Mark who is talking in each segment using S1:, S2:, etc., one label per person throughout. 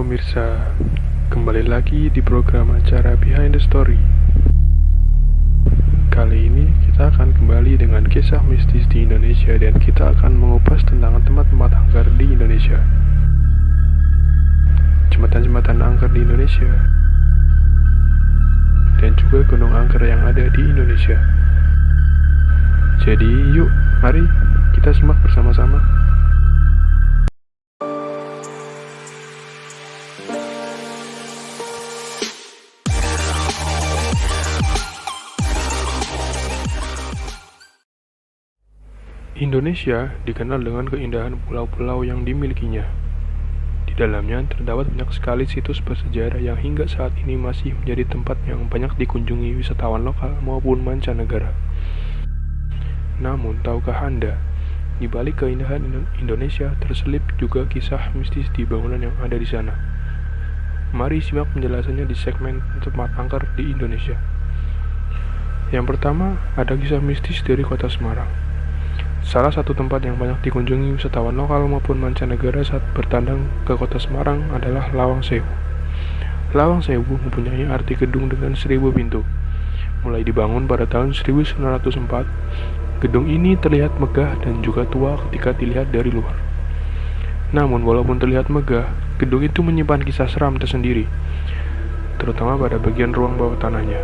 S1: pemirsa, kembali lagi di program acara Behind the Story. Kali ini kita akan kembali dengan kisah mistis di Indonesia dan kita akan mengupas tentang tempat-tempat angker di Indonesia. Jembatan-jembatan angker di Indonesia dan juga gunung angker yang ada di Indonesia. Jadi yuk, mari kita simak bersama-sama. Indonesia dikenal dengan keindahan pulau-pulau yang dimilikinya. Di dalamnya terdapat banyak sekali situs bersejarah yang hingga saat ini masih menjadi tempat yang banyak dikunjungi wisatawan lokal maupun mancanegara. Namun, tahukah Anda, di balik keindahan Indonesia terselip juga kisah mistis di bangunan yang ada di sana. Mari simak penjelasannya di segmen tempat angker di Indonesia. Yang pertama, ada kisah mistis dari kota Semarang. Salah satu tempat yang banyak dikunjungi wisatawan lokal maupun mancanegara saat bertandang ke kota Semarang adalah Lawang Sewu. Lawang Sewu mempunyai arti gedung dengan 1000 pintu. Mulai dibangun pada tahun 1904, gedung ini terlihat megah dan juga tua ketika dilihat dari luar. Namun walaupun terlihat megah, gedung itu menyimpan kisah seram tersendiri, terutama pada bagian ruang bawah tanahnya.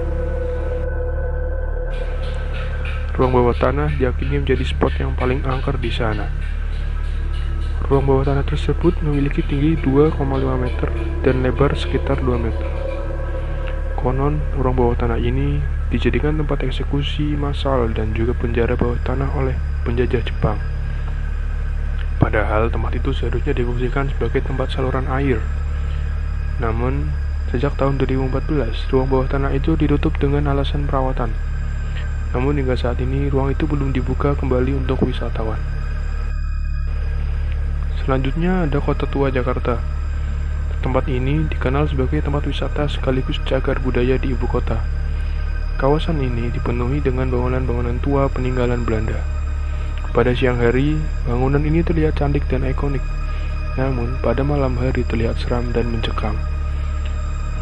S1: Ruang bawah tanah diyakini menjadi spot yang paling angker di sana. Ruang bawah tanah tersebut memiliki tinggi 2,5 meter dan lebar sekitar 2 meter. Konon, ruang bawah tanah ini dijadikan tempat eksekusi massal dan juga penjara bawah tanah oleh penjajah Jepang. Padahal tempat itu seharusnya difungsikan sebagai tempat saluran air. Namun, sejak tahun 2014, ruang bawah tanah itu ditutup dengan alasan perawatan. Namun hingga saat ini ruang itu belum dibuka kembali untuk wisatawan. Selanjutnya ada Kota Tua Jakarta. Tempat ini dikenal sebagai tempat wisata sekaligus cagar budaya di ibu kota. Kawasan ini dipenuhi dengan bangunan-bangunan tua peninggalan Belanda. Pada siang hari, bangunan ini terlihat cantik dan ikonik. Namun pada malam hari terlihat seram dan mencekam.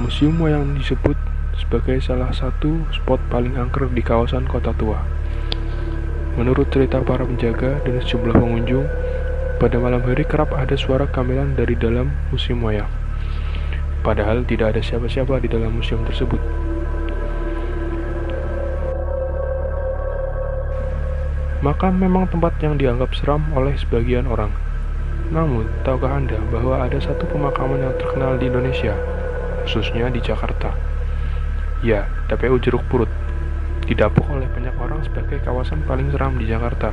S1: Museum yang disebut sebagai salah satu spot paling angker di kawasan Kota Tua. Menurut cerita para penjaga dan sejumlah pengunjung, pada malam hari kerap ada suara gamelan dari dalam museum wayang. Padahal tidak ada siapa-siapa di dalam museum tersebut. Maka memang tempat yang dianggap seram oleh sebagian orang. Namun, tahukah Anda bahwa ada satu pemakaman yang terkenal di Indonesia, khususnya di Jakarta? Ya, TPU Jeruk Purut, didapuk oleh banyak orang sebagai kawasan paling seram di Jakarta.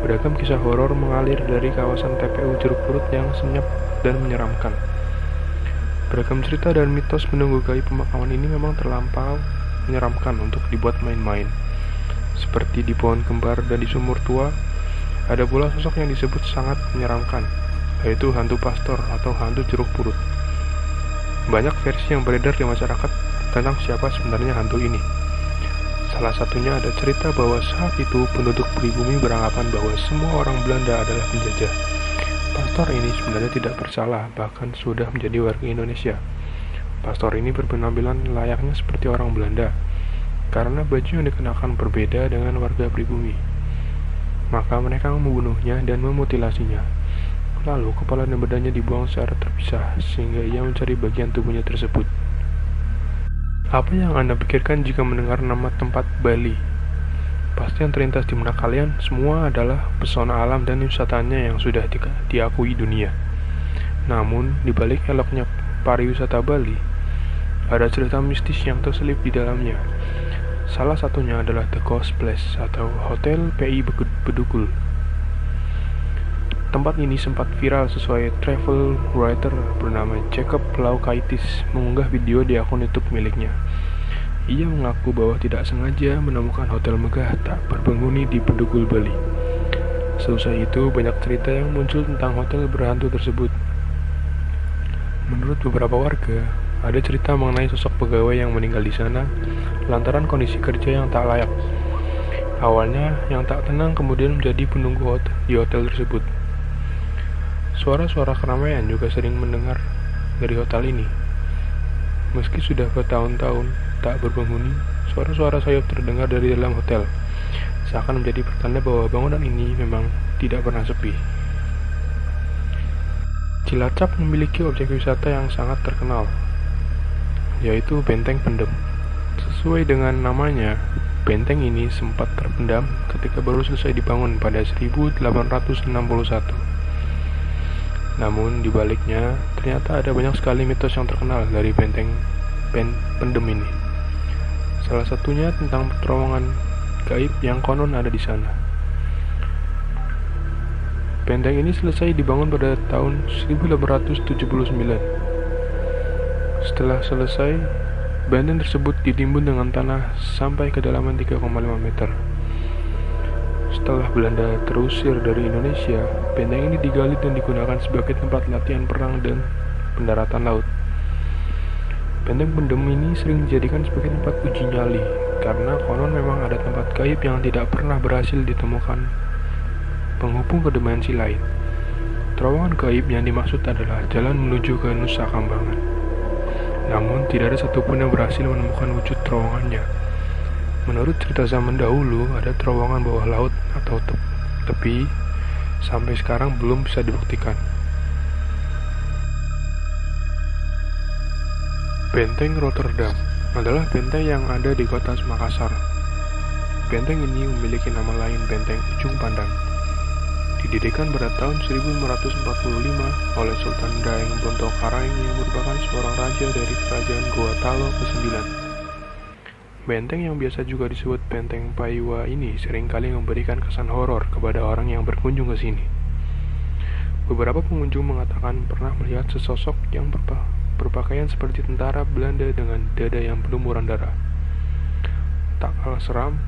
S1: Beragam kisah horor mengalir dari kawasan TPU Jeruk Purut yang senyap dan menyeramkan. Beragam cerita dan mitos menunggai pemakaman ini memang terlampau menyeramkan untuk dibuat main-main. Seperti di Pohon Kembar dan di Sumur Tua, ada pula sosok yang disebut sangat menyeramkan, yaitu hantu pastor atau hantu jeruk purut. Banyak versi yang beredar di masyarakat tentang siapa sebenarnya hantu ini. Salah satunya ada cerita bahwa saat itu penduduk pribumi beranggapan bahwa semua orang Belanda adalah penjajah. Pastor ini sebenarnya tidak bersalah, bahkan sudah menjadi warga Indonesia. Pastor ini berpenampilan layaknya seperti orang Belanda, karena baju yang dikenakan berbeda dengan warga pribumi. Maka mereka membunuhnya dan memutilasinya. Lalu kepala dan badannya dibuang secara terpisah, sehingga ia mencari bagian tubuhnya tersebut. Apa yang Anda pikirkan jika mendengar nama tempat Bali? Pasti yang terlintas di benak kalian semua adalah pesona alam dan wisatanya yang sudah diakui dunia. Namun, di balik eloknya pariwisata Bali, ada cerita mistis yang terselip di dalamnya. Salah satunya adalah The Ghost Place atau Hotel PI Bedugul. Tempat ini sempat viral sesuai travel writer bernama Jacob Laukaitis mengunggah video di akun YouTube miliknya. Ia mengaku bahwa tidak sengaja menemukan hotel megah tak berpenghuni di Bedugul, Bali. Seusai itu, banyak cerita yang muncul tentang hotel berhantu tersebut. Menurut beberapa warga, ada cerita mengenai sosok pegawai yang meninggal di sana lantaran kondisi kerja yang tak layak. Awalnya, yang tak tenang kemudian menjadi penunggu di hotel tersebut. Suara-suara keramaian juga sering mendengar dari hotel ini. Meski sudah bertahun-tahun tak berpenghuni, suara-suara sayap terdengar dari dalam hotel, seakan menjadi pertanda bahwa bangunan ini memang tidak pernah sepi. Cilacap memiliki objek wisata yang sangat terkenal, yaitu Benteng Pendem. Sesuai dengan namanya, benteng ini sempat terpendam ketika baru selesai dibangun pada 1861. Namun di baliknya, ternyata ada banyak sekali mitos yang terkenal dari benteng pendem ini. Salah satunya tentang terowongan gaib yang konon ada di sana. Benteng ini selesai dibangun pada tahun 1879. Setelah selesai, benteng tersebut ditimbun dengan tanah sampai kedalaman 3,5 meter. Setelah Belanda terusir dari Indonesia, benteng ini digali dan digunakan sebagai tempat latihan perang dan pendaratan laut. Benteng pendem ini sering dijadikan sebagai tempat uji nyali, karena konon memang ada tempat gaib yang tidak pernah berhasil ditemukan penghubung ke dimensi lain. Terowongan gaib yang dimaksud adalah jalan menuju ke Nusa Kambangan. Namun tidak ada satupun yang berhasil menemukan wujud terowongannya. Menurut cerita zaman dahulu, ada terowongan bawah laut atau tepi, sampai sekarang belum bisa dibuktikan. Benteng Rotterdam adalah benteng yang ada di kota Makassar. Benteng ini memiliki nama lain Benteng Ujung Pandang. Didirikan pada tahun 1545 oleh Sultan Daeng Bontokarang yang merupakan seorang raja dari kerajaan Goa Talo ke-9. Benteng yang biasa juga disebut Benteng Paiwa ini seringkali memberikan kesan horor kepada orang yang berkunjung ke sini. Beberapa pengunjung mengatakan pernah melihat sesosok yang berpakaian seperti tentara Belanda dengan dada yang berlumuran darah. Tak kalah seram,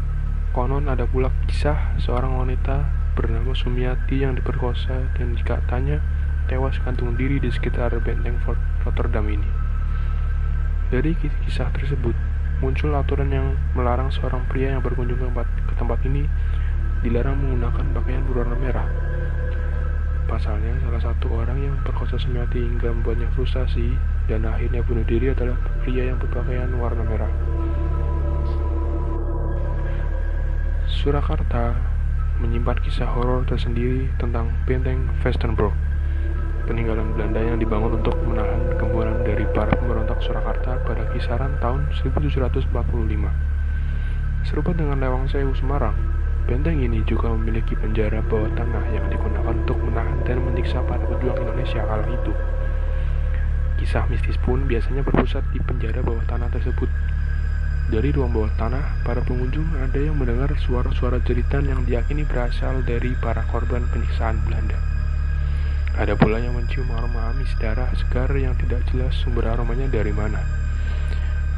S1: konon ada pula kisah seorang wanita bernama Sumiati yang diperkosa dan katanya tewas gantung diri di sekitar Benteng Rotterdam ini. Dari kisah tersebut, muncul aturan yang melarang seorang pria yang berkunjung ke tempat ini dilarang menggunakan pakaian berwarna merah. Pasalnya, salah satu orang yang memperkosa Sumiati hingga membuatnya frustasi dan akhirnya bunuh diri adalah pria yang berpakaian warna merah. Surakarta menyimpan kisah horor tersendiri tentang Benteng Westerbork, peninggalan Belanda yang dibangun untuk menahan gempuran dari para pemberontak Surakarta pada kisaran tahun 1745. Serupa dengan Lewang Sewu Semarang, benteng ini juga memiliki penjara bawah tanah yang digunakan untuk menahan dan menyiksa para pejuang Indonesia kala itu. Kisah mistis pun biasanya berpusat di penjara bawah tanah tersebut. Dari ruang bawah tanah, para pengunjung ada yang mendengar suara-suara jeritan yang diyakini berasal dari para korban penyiksaan Belanda. Ada pula yang mencium aroma amis darah segar yang tidak jelas sumber aromanya dari mana.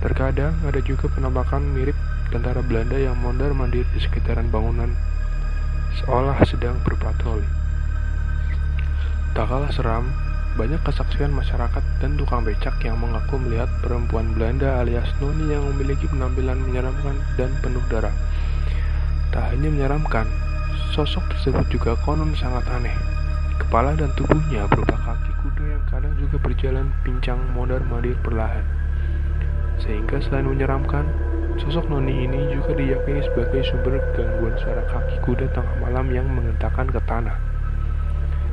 S1: Terkadang ada juga penampakan mirip tentara Belanda yang mondar-mandir di sekitaran bangunan, seolah sedang berpatroli. Tak kalah seram, banyak kesaksian masyarakat dan tukang becak yang mengaku melihat perempuan Belanda alias Noni yang memiliki penampilan menyeramkan dan penuh darah. Tak hanya menyeramkan, sosok tersebut juga konon sangat aneh. Kepala dan tubuhnya berupa kaki kuda yang kadang juga berjalan pincang mondar-mandir perlahan. Sehingga selain menyeramkan, sosok Noni ini juga diyakini sebagai sumber gangguan suara kaki kuda tengah malam yang menghentakkan ke tanah.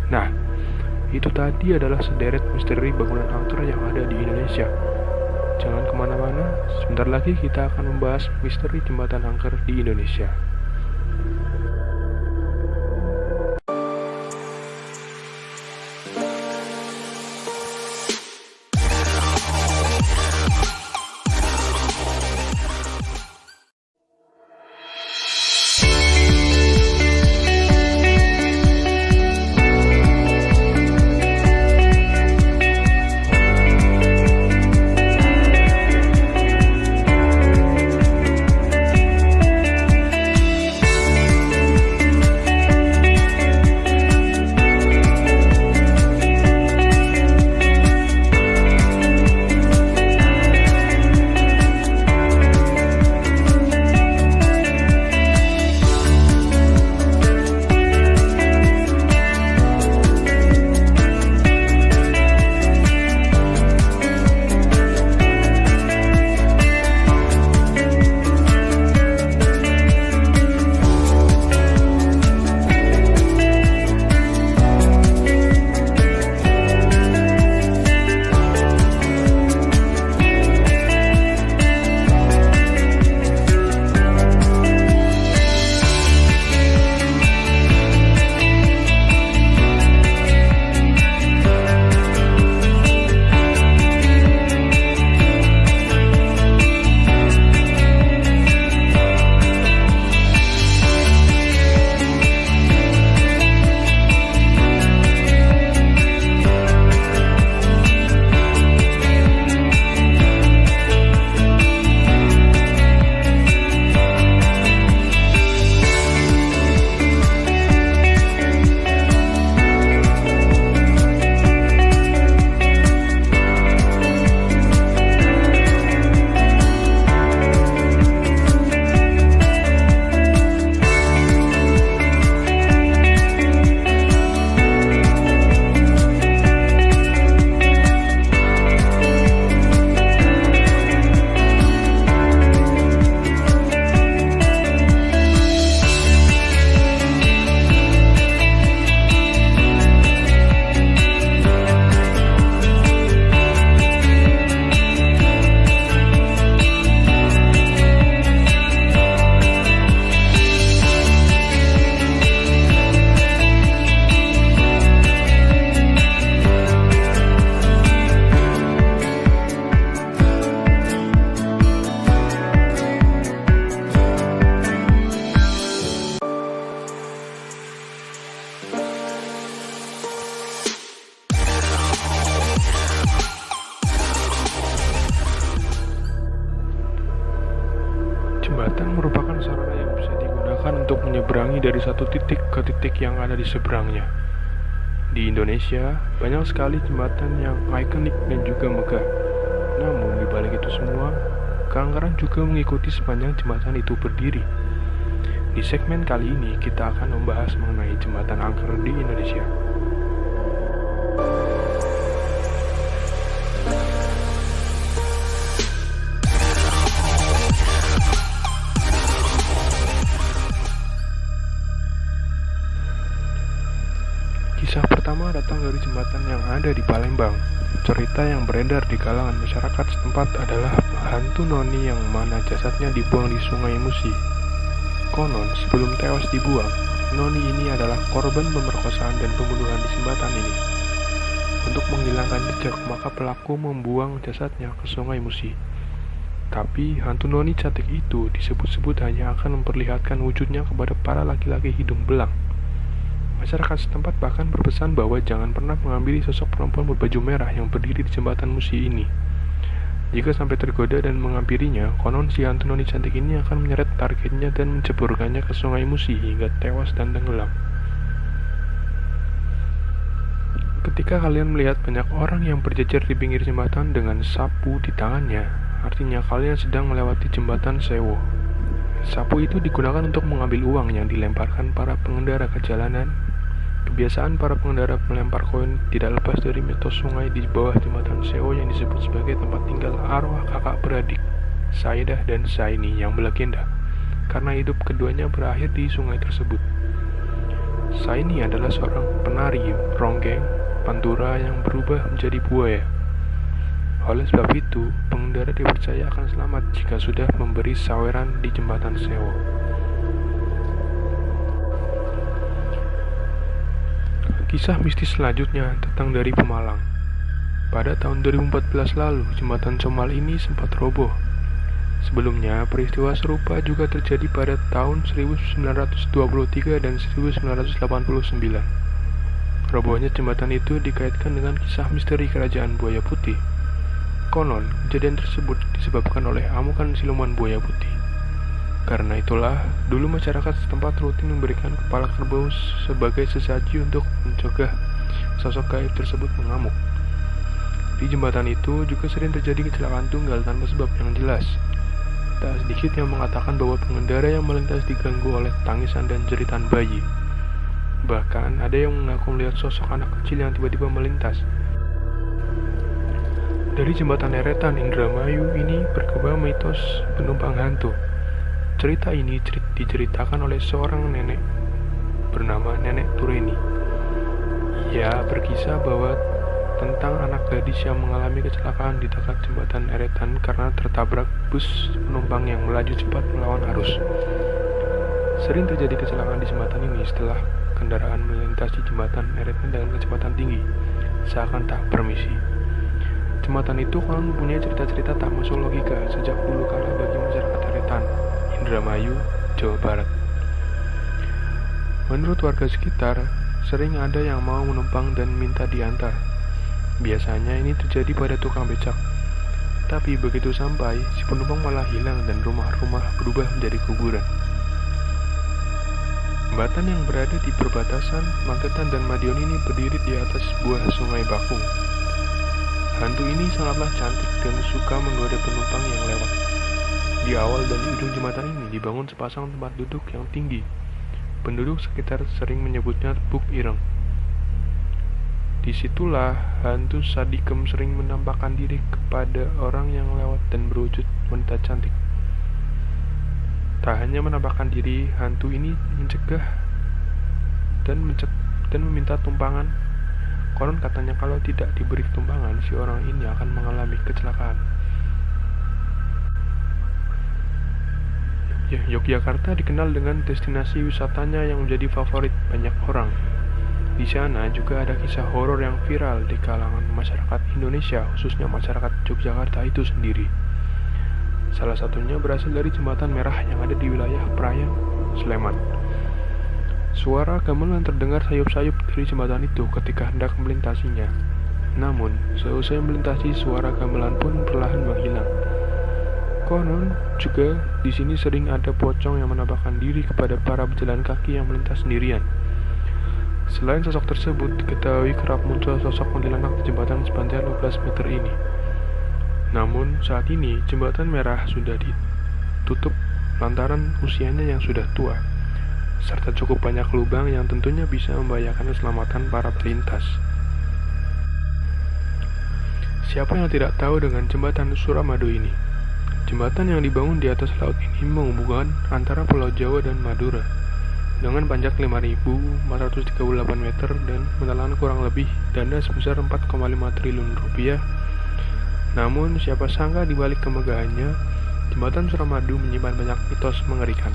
S1: Nah, itu tadi adalah sederet misteri bangunan angker yang ada di Indonesia. Jangan kemana-mana, sebentar lagi kita akan membahas misteri jembatan angker di Indonesia. Jembatan merupakan sarana yang bisa digunakan untuk menyeberangi dari satu titik ke titik yang ada di seberangnya. Di Indonesia, banyak sekali jembatan yang ikonik dan juga megah. Namun, di balik itu semua, keangkeran juga mengikuti sepanjang jembatan itu berdiri. Di segmen kali ini, kita akan membahas mengenai jembatan angker di Indonesia. Kisah pertama datang dari jembatan yang ada di Palembang. Cerita yang beredar di kalangan masyarakat setempat adalah hantu noni yang mana jasadnya dibuang di Sungai Musi. Konon, sebelum tewas dibuang, noni ini adalah korban pemerkosaan dan pembunuhan di jembatan ini. Untuk menghilangkan jejak, maka pelaku membuang jasadnya ke Sungai Musi. Tapi, hantu noni cantik itu disebut-sebut hanya akan memperlihatkan wujudnya kepada para laki-laki hidung belang. Masyarakat setempat bahkan berpesan bahwa jangan pernah mengambil sosok perempuan berbaju merah yang berdiri di jembatan Musi ini. Jika sampai tergoda dan menghampirinya, konon si hantu noni cantik ini akan menyeret targetnya dan menceburkannya ke Sungai Musi hingga tewas dan tenggelam. Ketika kalian melihat banyak orang yang berjejer di pinggir jembatan dengan sapu di tangannya, artinya kalian sedang melewati jembatan sewo. Sapu itu digunakan untuk mengambil uang yang dilemparkan para pengendara ke jalanan. Kebiasaan para pengendara melempar koin tidak lepas dari mitos sungai di bawah jembatan sewo yang disebut sebagai tempat tinggal arwah kakak beradik, Saidah dan Saini yang melegenda, karena hidup keduanya berakhir di sungai tersebut. Saini adalah seorang penari ronggeng pantura yang berubah menjadi buaya. Oleh sebab itu, pengendara dipercaya akan selamat jika sudah memberi saweran di jembatan sewo. Kisah mistis selanjutnya datang dari Pemalang. Pada tahun 2014 lalu, jembatan Comal ini sempat roboh. Sebelumnya, peristiwa serupa juga terjadi pada tahun 1923 dan 1989. Robohnya jembatan itu dikaitkan dengan kisah misteri kerajaan buaya putih. Konon, kejadian tersebut disebabkan oleh amukan siluman buaya putih. Karena itulah, dulu masyarakat setempat rutin memberikan kepala kerbau sebagai sesaji untuk mencegah sosok gaib tersebut mengamuk. Di jembatan itu juga sering terjadi kecelakaan tunggal tanpa sebab yang jelas. Tak sedikit yang mengatakan bahwa pengendara yang melintas diganggu oleh tangisan dan jeritan bayi. Bahkan ada yang mengaku melihat sosok anak kecil yang tiba-tiba melintas. Dari jembatan Eretan Indramayu ini berkembang mitos penumpang hantu. Cerita ini diceritakan oleh seorang nenek bernama Nenek Tureni. Ia berkisah bahwa tentang anak gadis yang mengalami kecelakaan di dekat jembatan Eretan karena tertabrak bus penumpang yang melaju cepat melawan arus. Sering terjadi kecelakaan di jembatan ini setelah kendaraan melintasi jembatan Eretan dengan kecepatan tinggi, seakan tak permisi. Jembatan itu konon mempunyai cerita-cerita tak masuk logika sejak dulu kala bagi masyarakat Eretan, Indramayu, Jawa Barat. Menurut warga sekitar, sering ada yang mau menumpang dan minta diantar. Biasanya ini terjadi pada tukang becak. Tapi begitu sampai, si penumpang malah hilang dan rumah-rumah berubah menjadi kuburan. Jembatan yang berada di perbatasan Magetan dan Madiun ini berdiri di atas sebuah sungai bakung. Hantu ini sangatlah cantik dan suka menggoda penumpang yang lewat. Di awal dan di ujung jembatan ini dibangun sepasang tempat duduk yang tinggi. Penduduk sekitar sering menyebutnya Buk Ireng. Disitulah hantu Sadikem sering menampakkan diri kepada orang yang lewat dan berwujud wanita cantik. Tak hanya menampakkan diri, hantu ini mencegah dan meminta tumpangan. Konon katanya kalau tidak diberi tumpangan, si orang ini akan mengalami kecelakaan. Yogyakarta dikenal dengan destinasi wisatanya yang menjadi favorit banyak orang. Di sana juga ada kisah horor yang viral di kalangan masyarakat Indonesia, khususnya masyarakat Yogyakarta itu sendiri. Salah satunya berasal dari jembatan merah yang ada di wilayah Prayang, Sleman. Suara gamelan terdengar sayup-sayup dari jembatan itu ketika hendak melintasinya. Namun, seusai melintasi, suara gamelan pun perlahan menghilang. Konon juga di sini sering ada pocong yang menampakkan diri kepada para pejalan kaki yang melintas sendirian. Selain sosok tersebut, diketahui kerap muncul sosok kuntilanak di jembatan sepanjang 12 meter ini. Namun saat ini jembatan merah sudah ditutup lantaran usianya yang sudah tua, serta cukup banyak lubang yang tentunya bisa membahayakan keselamatan para pelintas. Siapa yang tidak tahu dengan jembatan Suramadu ini? Jembatan yang dibangun di atas laut ini menghubungkan antara Pulau Jawa dan Madura dengan panjang 5.438 meter dan menelan kurang lebih dana sebesar 4,5 triliun rupiah. Namun siapa sangka di balik kemegahannya, jembatan Suramadu menyimpan banyak mitos mengerikan.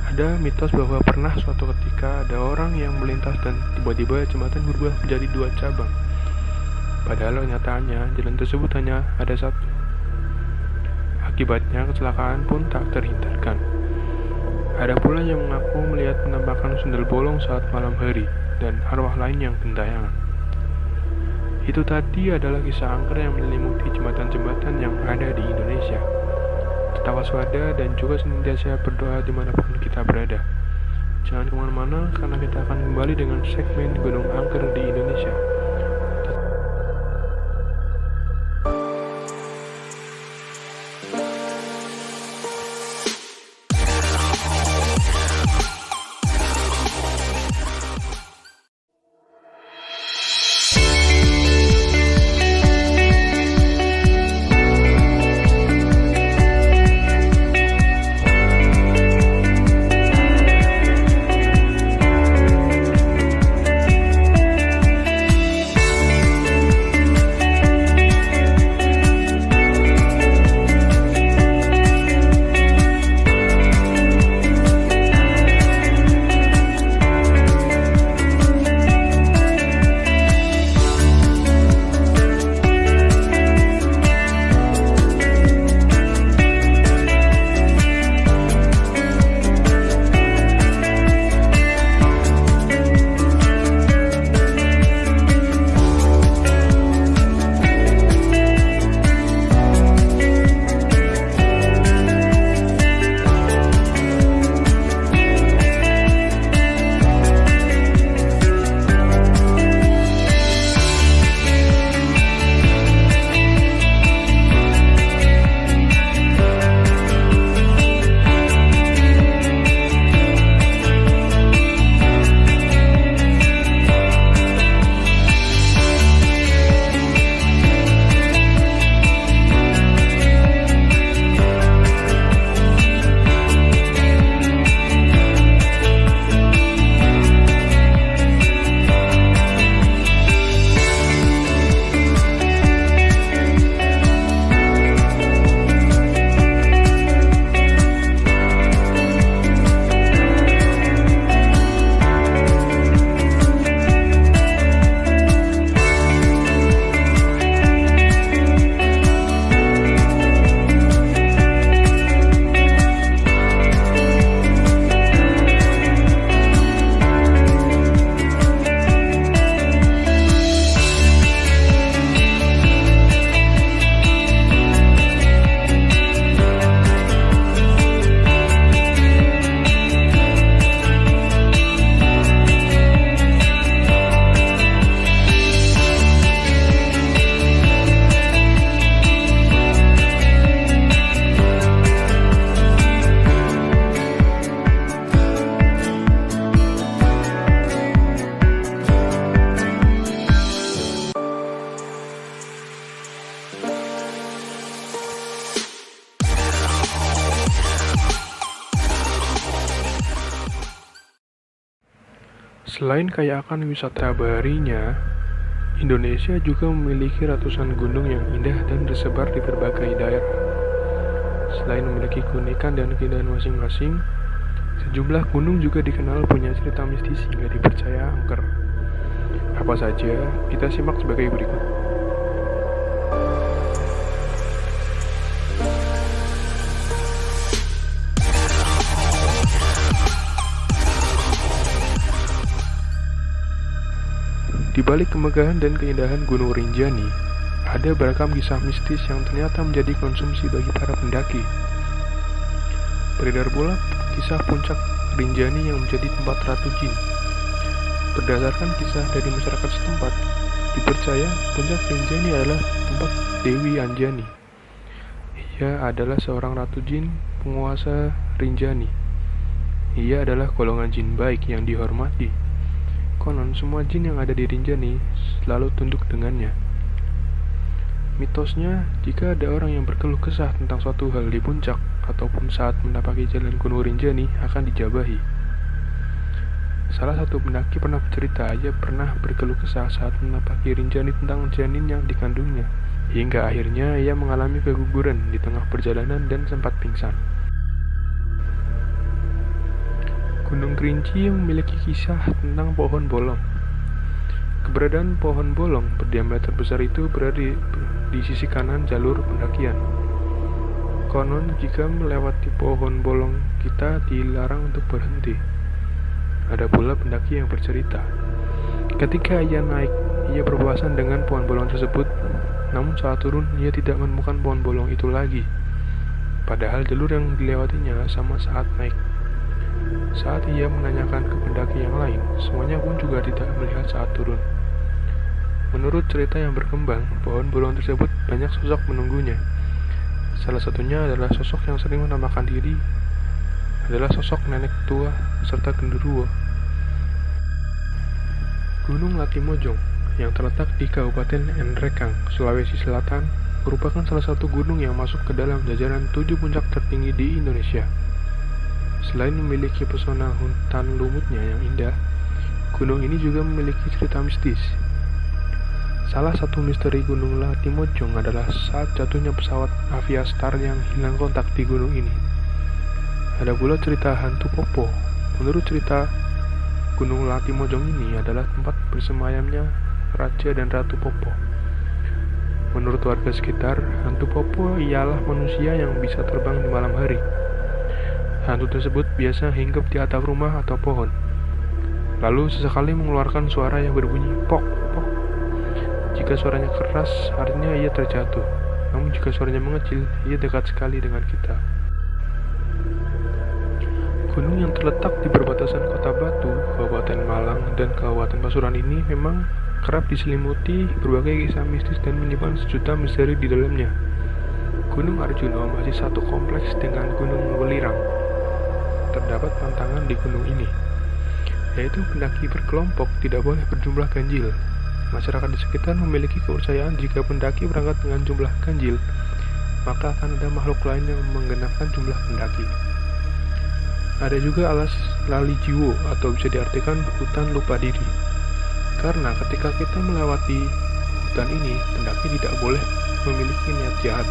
S1: Ada mitos bahwa pernah suatu ketika ada orang yang melintas dan tiba-tiba jembatan berubah menjadi 2 cabang. Padahal kenyataannya jalan tersebut hanya ada satu. Akibatnya kecelakaan pun tak terhindarkan. Ada pula yang mengaku melihat penampakan sundel bolong saat malam hari dan arwah lain yang gentayangan. Itu tadi adalah kisah angker yang menyelimuti jembatan-jembatan yang ada di Indonesia. Tetap waspada dan juga senantiasa berdoa dimanapun kita berada. Jangan kemana-mana karena kita akan kembali dengan segmen Gunung Angker di Indonesia. Selain kaya akan wisata baharinya, Indonesia juga memiliki ratusan gunung yang indah dan tersebar di berbagai daerah. Selain memiliki keunikan dan keindahan masing-masing, sejumlah gunung juga dikenal punya cerita mistis hingga dipercaya angker. Apa saja, kita simak sebagai berikut. Di balik kemegahan dan keindahan Gunung Rinjani, Ada beragam kisah mistis yang ternyata menjadi konsumsi bagi para pendaki. Beredar pula kisah puncak Rinjani yang menjadi tempat Ratu Jin. Berdasarkan kisah dari masyarakat setempat, dipercaya puncak Rinjani adalah tempat Dewi Anjani. Ia adalah seorang Ratu Jin penguasa Rinjani. Ia adalah golongan jin baik yang dihormati. Konon semua jin yang ada di Rinjani selalu tunduk dengannya. Mitosnya, jika ada orang yang berkeluh kesah tentang suatu hal di puncak ataupun saat menapaki jalan Gunung Rinjani akan dijabahi. Salah satu pendaki pernah bercerita ia pernah berkeluh kesah saat menapaki Rinjani tentang janin yang dikandungnya, hingga akhirnya ia mengalami keguguran di tengah perjalanan dan sempat pingsan. Gunung Kerinci memiliki kisah tentang pohon bolong. Keberadaan pohon bolong berdiameter besar itu berada di sisi kanan jalur pendakian. Konon jika melewati pohon bolong kita dilarang untuk berhenti. Ada pula pendaki yang bercerita, ketika ia naik, ia berpapasan dengan pohon bolong tersebut, namun saat turun ia tidak menemukan pohon bolong itu lagi. Padahal jalur yang dilewatinya sama saat naik. Saat ia menanyakan ke pendaki yang lain, semuanya pun juga tidak melihat saat turun. Menurut cerita yang berkembang, pohon bolong tersebut banyak sosok menunggunya. Salah satunya adalah sosok yang sering menamakan diri adalah sosok nenek tua serta genderuwo. Gunung Latimojong yang terletak di Kabupaten Nrekang, Sulawesi Selatan, merupakan salah satu gunung yang masuk ke dalam jajaran 7 puncak tertinggi di Indonesia. Selain memiliki pesona hutan lumutnya yang indah, gunung ini juga memiliki cerita mistis. Salah satu misteri Gunung Latimojong adalah saat jatuhnya pesawat Aviastar yang hilang kontak di gunung ini. Ada pula cerita hantu Popo. Menurut cerita, Gunung Latimojong ini adalah tempat bersemayamnya Raja dan Ratu Popo. Menurut warga sekitar, hantu Popo ialah manusia yang bisa terbang di malam hari. Hantu tersebut biasa hinggap di atap rumah atau pohon. Lalu sesekali mengeluarkan suara yang berbunyi pok pok. Jika suaranya keras, artinya ia terjatuh. Namun jika suaranya mengecil, ia dekat sekali dengan kita. Gunung yang terletak di perbatasan Kota Batu, Kabupaten Malang, dan Kabupaten Pasuruan ini memang kerap diselimuti berbagai kisah mistis dan menyimpan sejuta misteri di dalamnya. Gunung Arjuna masih satu kompleks dengan Gunung Welirang. Terdapat pantangan di gunung ini, yaitu pendaki berkelompok tidak boleh berjumlah ganjil. Masyarakat di sekitar memiliki kepercayaan jika pendaki berangkat dengan jumlah ganjil, maka akan ada makhluk lain yang menggenapkan jumlah pendaki. Ada juga alas lali jiwo atau bisa diartikan hutan lupa diri. Karena ketika kita melewati hutan ini, pendaki tidak boleh memiliki niat jahat.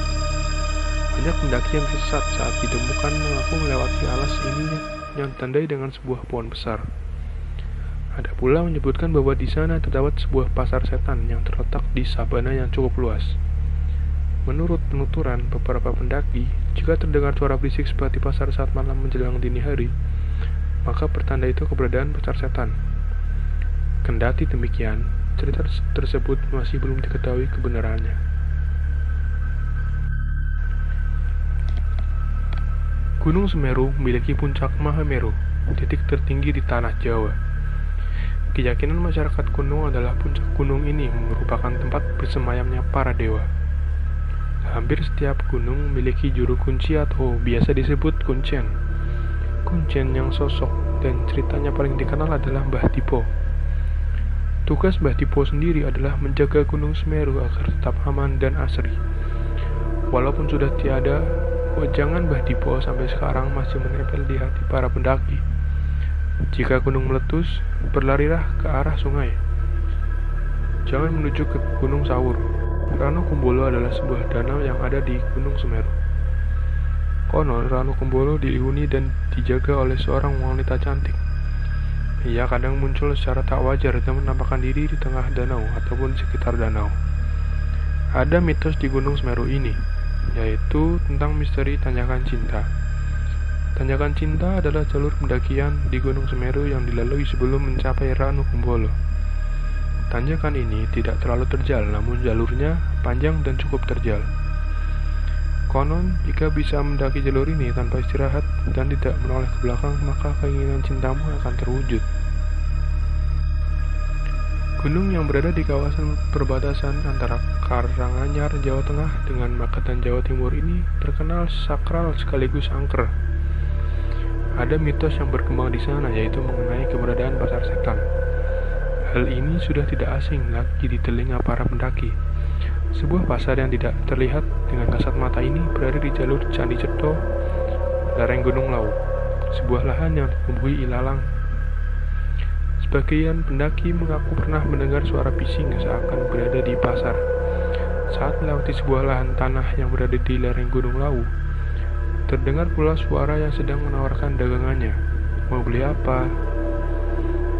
S1: Banyak pendaki yang sesat saat ditemukan mengaku melewati alas ini yang ditandai dengan sebuah pohon besar. Ada pula menyebutkan bahwa di sana terdapat sebuah pasar setan yang terletak di sabana yang cukup luas. Menurut penuturan beberapa pendaki, jika terdengar suara berisik seperti pasar saat malam menjelang dini hari, maka pertanda itu keberadaan pasar setan. Kendati demikian, cerita tersebut masih belum diketahui kebenarannya. Gunung Semeru memiliki puncak Mahameru, titik tertinggi di tanah Jawa. Keyakinan masyarakat kuno adalah puncak gunung ini merupakan tempat bersemayamnya para dewa. Hampir setiap gunung memiliki juru kunci atau biasa disebut kuncen. Kuncen yang sosok dan ceritanya paling dikenal adalah Mbah Dipo. Tugas Mbah Dipo sendiri adalah menjaga Gunung Semeru agar tetap aman dan asri. Walaupun sudah tiada, wejangan Mbah Dipo sampai sekarang masih menempel di hati para pendaki. Jika gunung meletus, berlarilah ke arah sungai. Jangan menuju ke Gunung Sawur. Ranu Kumbolo adalah sebuah danau yang ada di Gunung Semeru. Konon, Ranu Kumbolo dihuni dan dijaga oleh seorang wanita cantik. Ia kadang muncul secara tak wajar dan menampakkan diri di tengah danau ataupun di sekitar danau. Ada mitos di Gunung Semeru ini, yaitu tentang misteri Tanjakan Cinta. Tanjakan Cinta adalah jalur pendakian di Gunung Semeru yang dilalui sebelum mencapai Ranu Kumbolo. Tanjakan ini tidak terlalu terjal, namun jalurnya panjang dan cukup terjal. Konon, jika bisa mendaki jalur ini tanpa istirahat dan tidak menoleh ke belakang, maka keinginan cintamu akan terwujud. Gunung yang berada di kawasan perbatasan antara Karanganyar, Jawa Tengah dengan Magetan, Jawa Timur ini terkenal sakral sekaligus angker. Ada mitos yang berkembang di sana, yaitu mengenai keberadaan pasar setan. Hal ini sudah tidak asing lagi di telinga para pendaki. Sebuah pasar yang tidak terlihat dengan kasat mata ini berada di jalur Candi Cetho, lereng Gunung Lawu, sebuah lahan yang ditumbuhi ilalang. Sebagian pendaki mengaku pernah mendengar suara bising seakan berada di pasar. Saat melewati sebuah lahan tanah yang berada di lereng Gunung Lawu, terdengar pula suara yang sedang menawarkan dagangannya. Mau beli apa?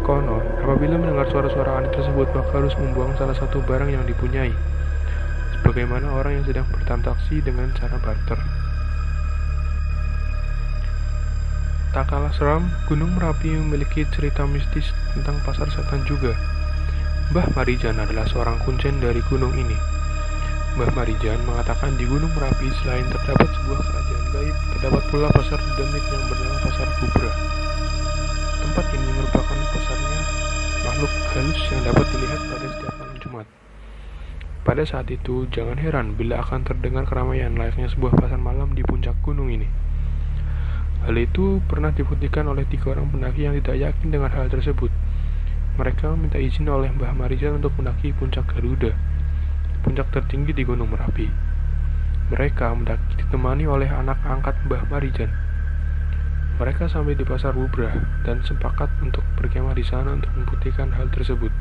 S1: Konon, apabila mendengar suara-suara aneh tersebut, maka harus membuang salah satu barang yang dipunyai, sebagaimana orang yang sedang bertransaksi dengan cara barter. Tak kalah seram, Gunung Merapi memiliki cerita mistis tentang pasar setan juga. Mbah Marijan adalah seorang kuncen dari gunung ini. Mbah Marijan mengatakan di Gunung Merapi selain terdapat sebuah kerajaan gaib, terdapat pula pasar demit yang bernama Pasar Bubra. Tempat ini merupakan pasarnya makhluk halus yang dapat dilihat pada setiap malam Jumat. Pada saat itu, jangan heran bila akan terdengar keramaian layaknya sebuah pasar malam di puncak gunung ini. Hal itu pernah dibuktikan oleh 3 orang pendaki yang tidak yakin dengan hal tersebut. Mereka meminta izin oleh Mbah Marijan untuk mendaki puncak Garuda, puncak tertinggi di Gunung Merapi. Mereka mendaki ditemani oleh anak angkat Mbah Marijan. Mereka sampai di Pasar Bubra dan sepakat untuk berkemah di sana untuk membuktikan hal tersebut.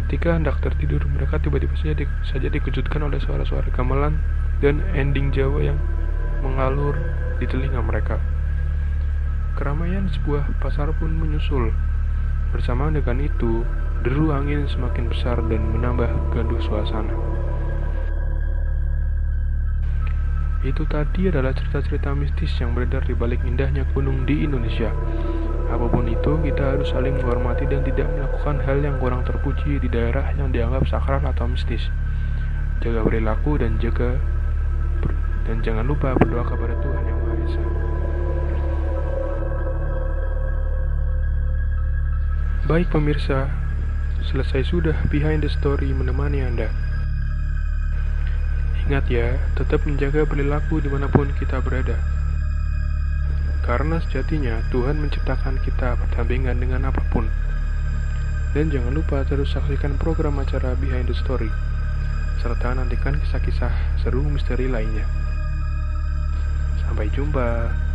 S1: Ketika hendak tertidur, mereka tiba-tiba saja dikejutkan oleh suara-suara gamelan dan ending Jawa yang mengalur di telinga mereka. Keramaian sebuah pasar pun menyusul. Bersamaan dengan itu, deru angin semakin besar dan menambah gaduh suasana. Itu tadi adalah cerita-cerita mistis yang beredar di balik indahnya gunung di Indonesia. Apapun itu, kita harus saling menghormati dan tidak melakukan hal yang kurang terpuji di daerah yang dianggap sakral atau mistis. Jaga perilaku dan jangan lupa berdoa kepada Tuhan Yang Maha Esa. Baik pemirsa, selesai sudah Behind the Story menemani Anda. Ingat ya, tetap menjaga perilaku dimanapun kita berada. Karena sejatinya Tuhan menciptakan kita berdampingan dengan apapun. Dan jangan lupa terus saksikan program acara Behind the Story, serta nantikan kisah-kisah seru misteri lainnya. Sampai jumpa.